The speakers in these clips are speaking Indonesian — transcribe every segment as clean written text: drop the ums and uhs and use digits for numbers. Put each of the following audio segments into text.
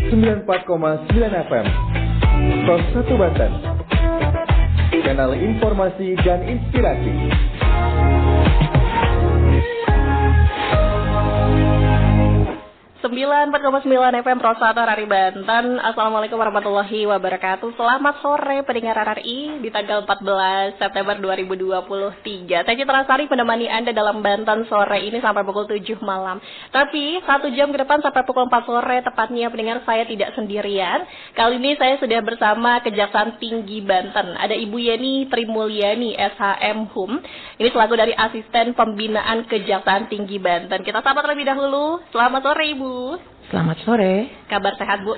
94,9 FM Pos 1 Banten. Kanal informasi dan inspirasi. Sembilan 4,9 FM Prosata RRI Banten. Assalamualaikum warahmatullahi wabarakatuh. Selamat sore pendengar RRI di tanggal 14 September 2023. Saya Citra Sari menemani Anda dalam Banten sore ini sampai pukul 7 malam. Tapi 1 jam ke depan sampai pukul 4 sore tepatnya pendengar saya tidak sendirian. Kali ini saya sudah bersama Kejaksaan Tinggi Banten. Ada Ibu Yeni Trimulyani SHM HUM. Ini selaku dari Asisten Pembinaan Kejaksaan Tinggi Banten. Kita sapa terlebih dahulu. Selamat sore Ibu. Selamat sore. Kabar sehat Bu?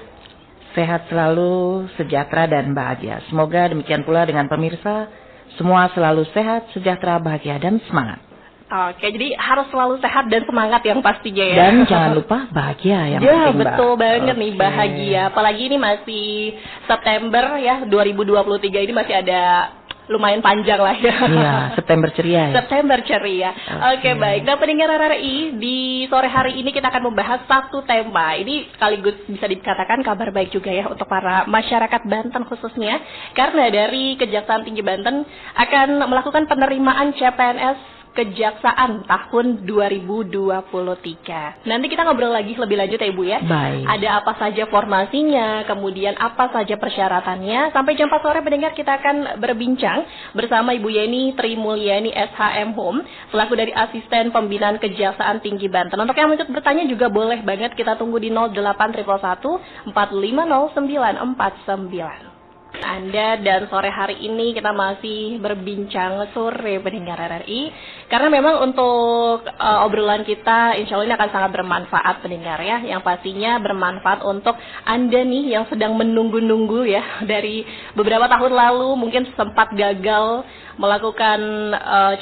Sehat selalu, sejahtera dan bahagia. Semoga demikian pula dengan pemirsa. Semua selalu sehat, sejahtera, bahagia dan semangat. Oke, jadi harus selalu sehat dan semangat yang pastinya ya. Dan jangan lupa bahagia yang penting, ya, betul banget nih, Oke. bahagia. Apalagi ini masih September ya, 2023 ini masih ada lumayan panjang lah ya. Iya, September ceria ya. September ceria. Oke, baik. Nah, pendengar RRI, di sore hari ini kita akan membahas satu tema. Ini sekaligus bisa dikatakan kabar baik juga ya untuk para masyarakat Banten khususnya. Karena dari Kejaksaan Tinggi Banten akan melakukan penerimaan CPNS Kejaksaan tahun 2023. Nanti kita ngobrol lagi lebih lanjut ya Ibu ya. Baik. Ada apa saja formasinya, kemudian apa saja persyaratannya. Sampai jam 4 sore pendengar kita akan berbincang bersama Ibu Yeni Trimulyani SHM HUM, selaku dari Asisten Pembinaan Kejaksaan Tinggi Banten. Untuk yang mau bertanya juga boleh banget, kita tunggu di 0811 450 949. Anda dan sore hari ini kita masih berbincang sore pendengar RRI karena memang untuk obrolan kita insya Allah ini akan sangat bermanfaat pendengar ya, yang pastinya bermanfaat untuk Anda nih yang sedang menunggu-nunggu ya, dari beberapa tahun lalu mungkin sempat gagal melakukan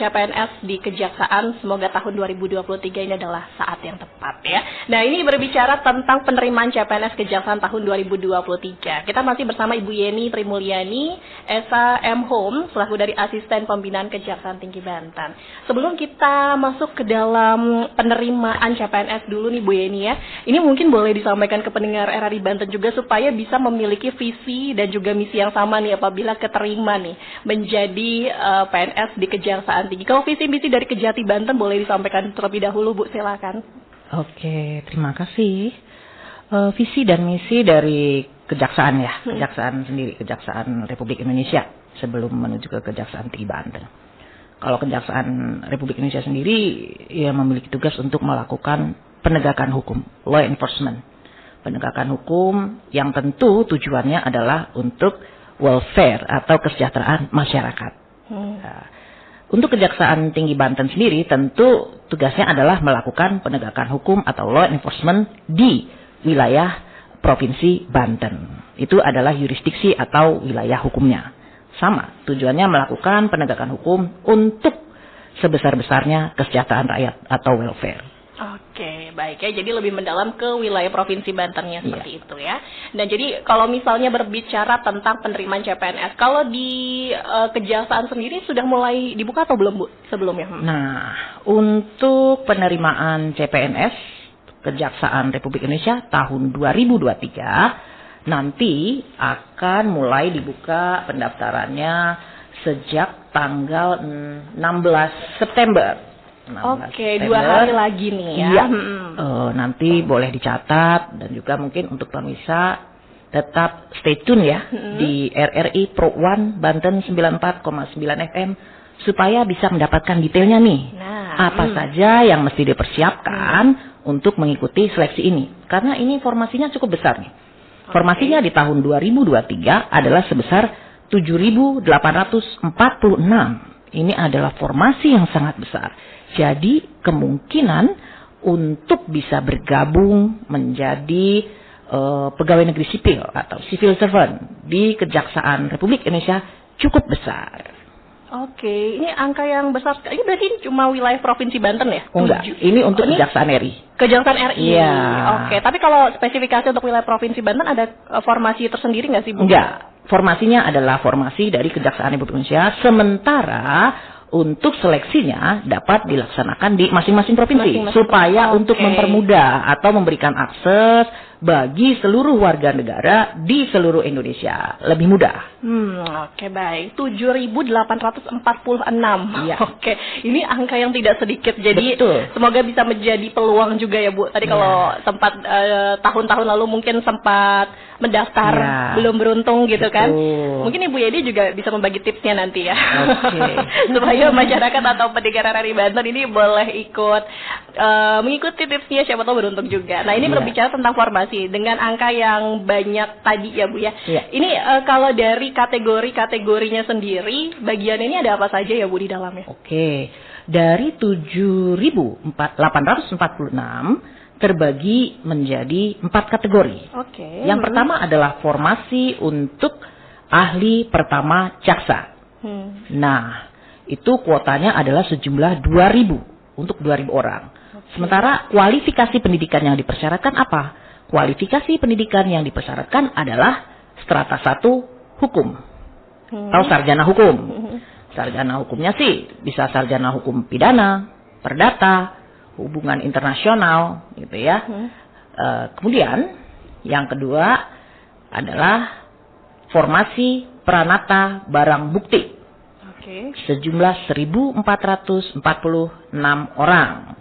CPNS di Kejaksaan. Semoga tahun 2023 ini adalah saat yang tepat ya. Nah, ini berbicara tentang penerimaan CPNS Kejaksaan tahun 2023. Kita masih bersama Ibu Yeni Trimulyani SHM HUM, selaku dari Asisten Pembinaan Kejaksaan Tinggi Banten. Sebelum kita masuk ke dalam penerimaan CPNS dulu nih Bu Yeni ya, ini mungkin boleh disampaikan ke pendengar RRI Banten juga supaya bisa memiliki visi dan juga misi yang sama nih apabila keterima nih menjadi PNS di Kejaksaan Tinggi. Kalau visi misi dari Kejati Banten boleh disampaikan terlebih dahulu Bu, silakan. Oke, terima kasih. Visi dan misi dari Kejaksaan ya, Kejaksaan sendiri, Kejaksaan Republik Indonesia sebelum menuju ke Kejaksaan Tinggi Banten. Kalau Kejaksaan Republik Indonesia sendiri ya memiliki tugas untuk melakukan penegakan hukum, law enforcement. Penegakan hukum yang tentu tujuannya adalah untuk welfare atau kesejahteraan masyarakat. Nah, untuk Kejaksaan Tinggi Banten sendiri tentu tugasnya adalah melakukan penegakan hukum atau law enforcement di wilayah Provinsi Banten. Itu adalah yurisdiksi atau wilayah hukumnya. Sama, tujuannya melakukan penegakan hukum untuk sebesar-besarnya kesejahteraan rakyat atau welfare. Oke, baik ya. Jadi lebih mendalam ke wilayah Provinsi Bantennya seperti itu ya. Dan jadi kalau misalnya berbicara tentang penerimaan CPNS, kalau di Kejaksaan sendiri sudah mulai dibuka atau belum Bu sebelumnya? Nah, untuk penerimaan CPNS Kejaksaan Republik Indonesia tahun 2023 nanti akan mulai dibuka pendaftarannya sejak tanggal 16 September. Oke, 2 hari lagi nih ya. Iya. Nanti boleh dicatat dan juga mungkin untuk pemirsa tetap stay tune ya di RRI Pro One Banten 94,9 FM supaya bisa mendapatkan detailnya nih. Apa saja yang mesti dipersiapkan untuk mengikuti seleksi ini. Karena ini formasinya cukup besar nih. Formasinya di tahun 2023 adalah sebesar 7.846. Ini adalah formasi yang sangat besar. Jadi kemungkinan untuk bisa bergabung menjadi pegawai negeri sipil atau civil servant di Kejaksaan Republik Indonesia cukup besar. Oke, ini angka yang besar sekali. Ini berarti cuma wilayah Provinsi Banten ya? Enggak, ini untuk Kejaksaan RI. Kejaksaan RI. Iya. Oke, tapi kalau spesifikasi untuk wilayah Provinsi Banten ada formasi tersendiri nggak sih Bu? Enggak, formasinya adalah formasi dari Kejaksaan Republik Indonesia. Sementara untuk seleksinya dapat dilaksanakan di masing-masing provinsi supaya untuk mempermudah atau memberikan akses bagi seluruh warga negara di seluruh Indonesia. Lebih mudah. Oke, baik. 7.846. Iya. Oke, ini angka yang tidak sedikit. Jadi Betul. semoga bisa menjadi peluang juga ya, Bu. Tadi kalau sempat tahun-tahun lalu mungkin sempat mendaftar, belum beruntung gitu kan. Mungkin Ibu Yedi juga bisa membagi tipsnya nanti ya. Oke. Supaya masyarakat atau pendengar RRI Banten ini boleh ikut mengikuti tipsnya, siapa tahu beruntung juga. Nah, ini berbicara tentang formasi dengan angka yang banyak tadi ya, Bu ya. Ini kalau dari kategorinya sendiri, bagian ini ada apa saja ya, Bu, di dalamnya? Oke. Dari 7.846 terbagi menjadi 4 kategori. Oke. Yang pertama adalah formasi untuk ahli pertama jaksa. Nah, itu kuotanya adalah sejumlah 2.000 untuk 2.000 orang. Sementara kualifikasi pendidikan yang dipersyaratkan apa? Kualifikasi pendidikan yang dipersyaratkan adalah strata 1 hukum atau sarjana hukum. Sarjana hukumnya sih bisa sarjana hukum pidana, perdata, hubungan internasional, gitu ya. Kemudian yang kedua adalah formasi peranata barang bukti. Sejumlah 1.446 orang.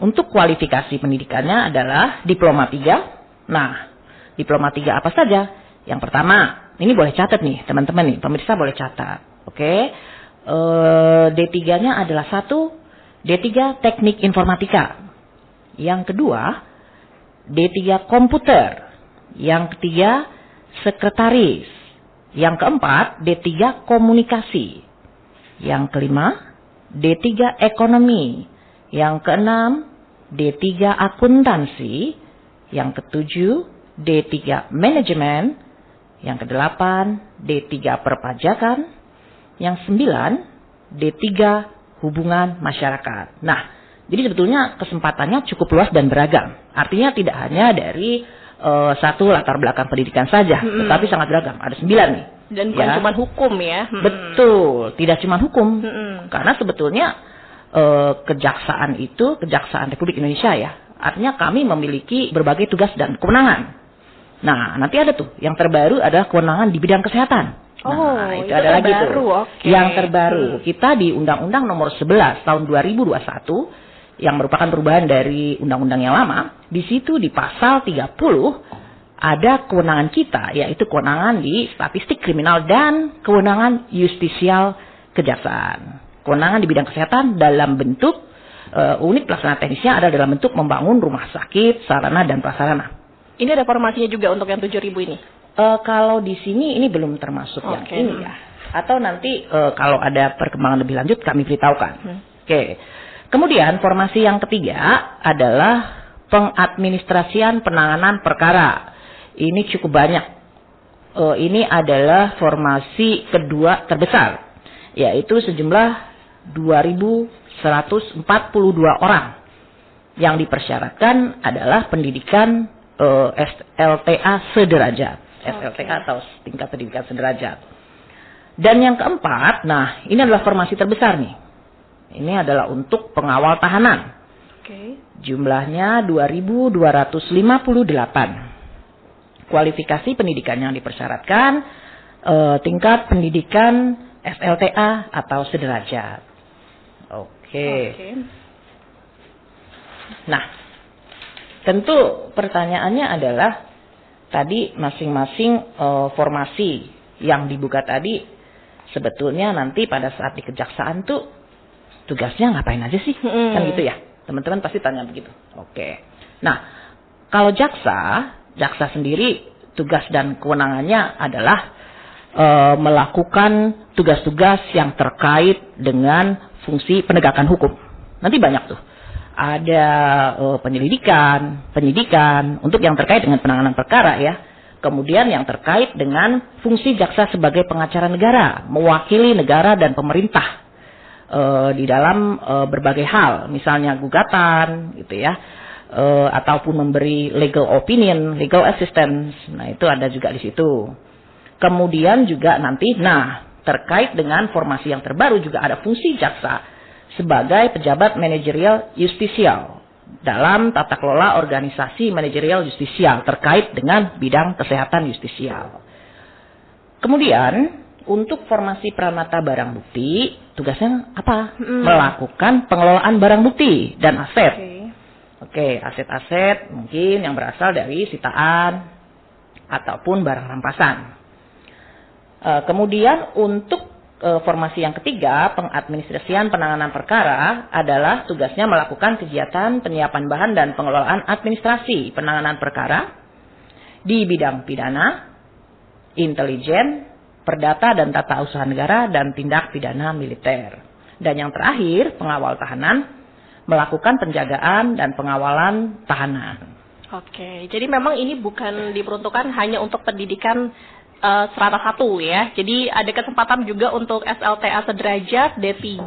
Untuk kualifikasi pendidikannya adalah diploma 3. Nah, diploma 3 apa saja? Yang pertama, ini boleh catat nih teman-teman nih, pemirsa boleh catat. Oke. D3-nya adalah 1, D3 teknik informatika. Yang kedua, D3 komputer. Yang ketiga, sekretaris. Yang keempat, D3 komunikasi. Yang kelima, D3 ekonomi. Yang keenam, D3 akuntansi. Yang ketujuh, D3 manajemen. Yang kedelapan, D3 perpajakan. Yang 9, D3 hubungan masyarakat. Nah, jadi sebetulnya kesempatannya cukup luas dan beragam. Artinya tidak hanya dari satu latar belakang pendidikan saja, tetapi sangat beragam. Ada 9 nih. Dan bukan cuma hukum ya. Betul, tidak cuma hukum. Karena sebetulnya kejaksaan itu, Kejaksaan Republik Indonesia ya, artinya kami memiliki berbagai tugas dan kewenangan. Nah, nanti ada tuh, yang terbaru adalah kewenangan di bidang kesehatan. Nah, itu ada lagi tuh. Yang terbaru, kita di Undang-Undang Nomor 11 Tahun 2021, yang merupakan perubahan dari undang-undang yang lama, di situ di pasal 30, ada kewenangan kita, yaitu kewenangan di statistik kriminal dan kewenangan justisial kejaksaan. Kewenangan di bidang kesehatan dalam bentuk unit pelaksana teknisnya adalah dalam bentuk membangun rumah sakit, sarana dan prasarana. Ini ada formasinya juga untuk yang 7.000 ini? Kalau di sini ini belum termasuk yang ini ya. Atau nanti kalau ada perkembangan lebih lanjut kami beritahukan. Oke. Kemudian formasi yang ketiga adalah pengadministrasian penanganan perkara. Ini cukup banyak. Ini adalah formasi kedua terbesar, yaitu sejumlah 2.142 orang. Yang dipersyaratkan adalah pendidikan SLTA sederajat. SLTA atau tingkat pendidikan sederajat. Dan yang keempat, nah ini adalah formasi terbesar nih. Ini adalah untuk pengawal tahanan. Jumlahnya 2.258. Kualifikasi pendidikan yang dipersyaratkan tingkat pendidikan SLTA atau sederajat. Nah, tentu pertanyaannya adalah tadi masing-masing formasi yang dibuka tadi sebetulnya nanti pada saat di kejaksaan tuh tugasnya ngapain aja sih? Kan gitu ya. Teman-teman pasti tanya begitu. Nah, kalau jaksa sendiri tugas dan kewenangannya adalah melakukan tugas-tugas yang terkait dengan fungsi penegakan hukum. Nanti banyak tuh. Ada penyelidikan, penyidikan untuk yang terkait dengan penanganan perkara ya. Kemudian yang terkait dengan fungsi jaksa sebagai pengacara negara, mewakili negara dan pemerintah di dalam berbagai hal, misalnya gugatan gitu ya, ataupun memberi legal opinion, legal assistance. Nah, itu ada juga di situ. Kemudian juga nanti, terkait dengan formasi yang terbaru juga ada fungsi jaksa sebagai pejabat manajerial justisial dalam tata kelola organisasi manajerial justisial terkait dengan bidang kesehatan justisial. Kemudian untuk formasi Pranata Barang Bukti, tugasnya apa? Melakukan pengelolaan barang bukti dan aset. Oke, aset-aset mungkin yang berasal dari sitaan ataupun barang rampasan. Kemudian untuk formasi yang ketiga, pengadministrasian penanganan perkara adalah tugasnya melakukan kegiatan penyiapan bahan dan pengelolaan administrasi penanganan perkara di bidang pidana, intelijen, perdata dan tata usaha negara, dan tindak pidana militer. Dan yang terakhir, pengawal tahanan, melakukan penjagaan dan pengawalan tahanan. Oke, jadi memang ini bukan diperuntukkan hanya untuk pendidikan strata 1 ya. Jadi ada kesempatan juga untuk SLTA sederajat, D3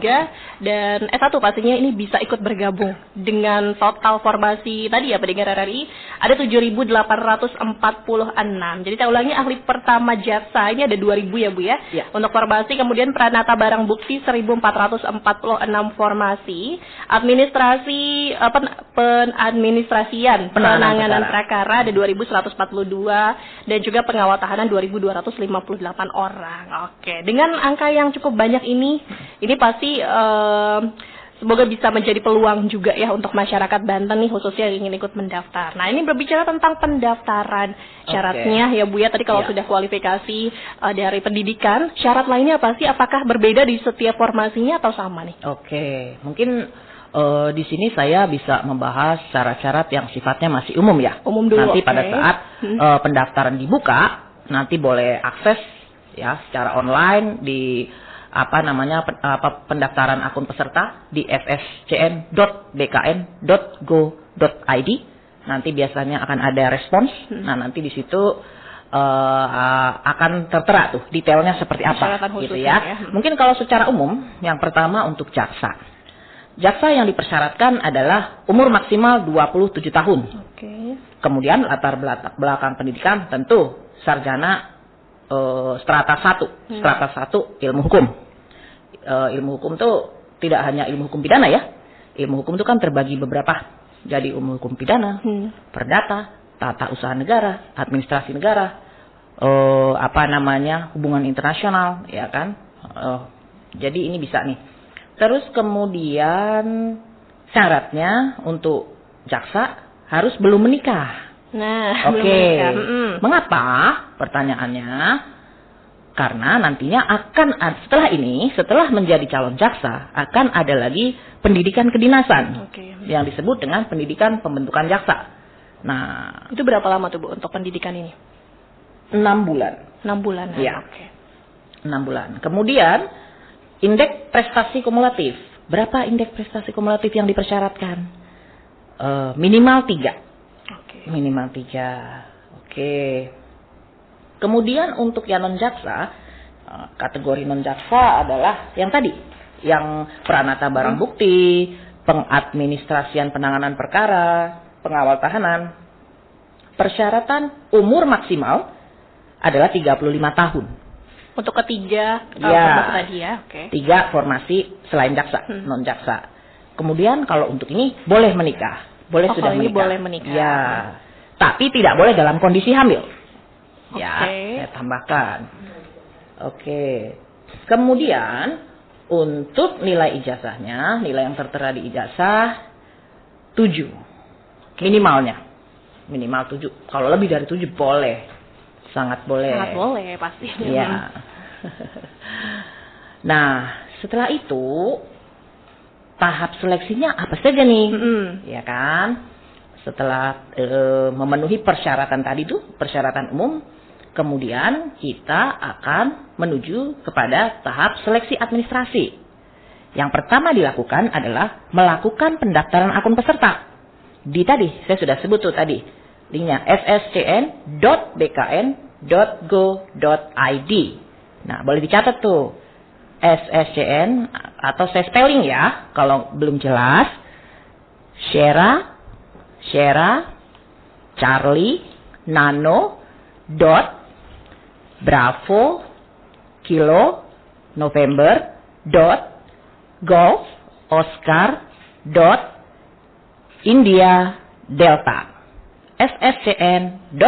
dan S1 pastinya ini bisa ikut bergabung dengan total formasi tadi ya pendengar RRI ada 7.846. Jadi saya ulangi, ahli pertama jaksa ini ada 2.000 ya Bu ya. Untuk formasi, kemudian Pranata Barang Bukti 1.446 formasi, administrasi penadministrasian penanganan perkara ada 2.142 dan juga pengawal tahanan 2.258 orang. Oke, dengan angka yang cukup banyak ini pasti semoga bisa menjadi peluang juga ya untuk masyarakat Banten nih khususnya yang ingin ikut mendaftar. Nah, ini berbicara tentang pendaftaran, syaratnya ya Bu ya, tadi kalau sudah kualifikasi dari pendidikan, syarat lainnya apa sih? Apakah berbeda di setiap formasinya atau sama nih? Oke, mungkin di sini saya bisa membahas syarat-syarat yang sifatnya masih umum ya. Umum dulu. Nanti pada saat pendaftaran dibuka, nanti boleh akses ya secara online di pendaftaran akun peserta di sscn.bkn.go.id. Nanti biasanya akan ada respons. Nah, nanti di situ akan tertera tuh detailnya seperti apa gitu ya. Mungkin kalau secara umum, yang pertama untuk jaksa. Jaksa yang dipersyaratkan adalah umur maksimal 27 tahun. Kemudian latar belakang pendidikan tentu sarjana strata 1. Strata 1 ilmu hukum. Ilmu hukum itu tidak hanya ilmu hukum pidana ya. Ilmu hukum itu kan terbagi beberapa. Jadi ilmu hukum pidana, perdata, tata usaha negara, administrasi negara, hubungan internasional, ya kan. Jadi ini bisa nih. Terus kemudian syaratnya untuk jaksa harus belum menikah. Nah, oke. Mengapa? Pertanyaannya, karena nantinya setelah menjadi calon jaksa, akan ada lagi pendidikan kedinasan yang disebut dengan pendidikan pembentukan jaksa. Nah, itu berapa lama tuh Bu untuk pendidikan ini? 6 bulan. 6 bulan. Ya. 6 bulan. Kemudian indeks prestasi kumulatif. Berapa indeks prestasi kumulatif yang dipersyaratkan? Minimal 3. Minimal 3. Oke. Kemudian untuk yang non-jaksa, kategori non-jaksa adalah yang tadi. Yang Pranata Barang Bukti, pengadministrasian penanganan perkara, pengawal tahanan. Persyarat umur maksimal adalah 35 tahun. Untuk ketiga formasi tadi ya. 3 formasi selain jaksa, non-jaksa. Kemudian kalau untuk ini boleh menikah. Sudah menikah. Boleh menikah. Ya. Tapi tidak boleh dalam kondisi hamil. Ya, saya tambahkan. Kemudian untuk nilai ijazahnya, nilai yang tertera di ijazah 7. Minimalnya. Minimal 7. Kalau lebih dari 7 boleh. Sangat boleh. Sangat boleh pasti. Ya. Nah, setelah itu tahap seleksinya apa saja nih? Ya kan? Setelah memenuhi persyaratan tadi tuh, persyaratan umum, kemudian kita akan menuju kepada tahap seleksi administrasi. Yang pertama dilakukan adalah melakukan pendaftaran akun peserta. Saya sudah sebut tuh tadi, linknya sscn.bkn.go.id. Nah, boleh dicatat tuh. SSCN atau saya spelling ya, kalau belum jelas. Sierra Charlie Nano Bravo Kilo November Golf Oscar India Delta sscn.bkn.go.id.